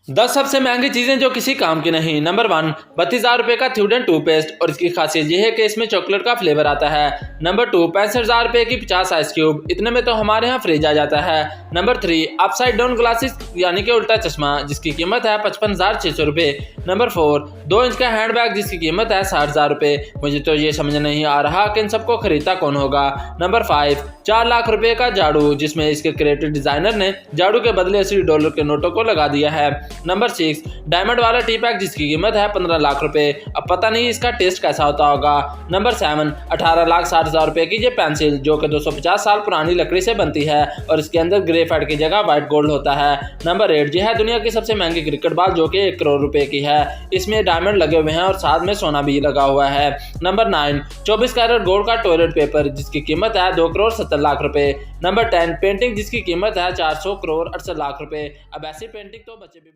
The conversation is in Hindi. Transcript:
10 सबसे महंगी चीजें जो किसी काम की नहीं। नंबर 1, 32,000 रुपए का थ्यूडेंट टूथपेस्ट और इसकी खासियत यह है कि इसमें चॉकलेट का फ्लेवर आता है। नंबर 2, 65,000 रुपए की 50 आइस क्यूब, इतने में तो हमारे यहाँ फ्रिज आ जाता है। नंबर 3, अपसाइड डाउन ग्लासेस यानी कि उल्टा चश्मा, जिसकी कीमत है 55,600 रुपए। नंबर 4, 2 इंच का हैंडबैग जिसकी कीमत है 60,000 रुपए। मुझे तो ये समझ नहीं आ रहा कि इन सबको खरीदता कौन होगा। नंबर 5, 4 लाख रुपए का झाड़ू, जिसमें इसके क्रिएटिव डिजाइनर ने झाड़ू के बदले $80 के नोटों को लगा दिया है। नंबर 6, डायमंड वाला टी पैक जिसकी कीमत है 15 लाख रुपए। अब पता नहीं इसका टेस्ट कैसा होता होगा। नंबर 7, 18,60,000 रुपए की ये पेंसिल जो कि 250 साल पुरानी लकड़ी से बनती है और इसके अंदर ग्रेफाइट की जगह व्हाइट गोल्ड होता है। नंबर 8, यह है दुनिया की सबसे महंगी क्रिकेट बॉल जो कि 1 करोड़ रुपए की है। इसमें डायमंड लगे हुए हैं और साथ में सोना भी लगा हुआ है। नंबर 9, 24 कैरेट गोल्ड का टॉयलेट पेपर जिसकी कीमत है 2 करोड़ 70 लाख रुपए। नंबर 10, पेंटिंग जिसकी कीमत है 400 करोड़ 68 लाख रुपए। अब ऐसी पेंटिंग तो बच्चे भी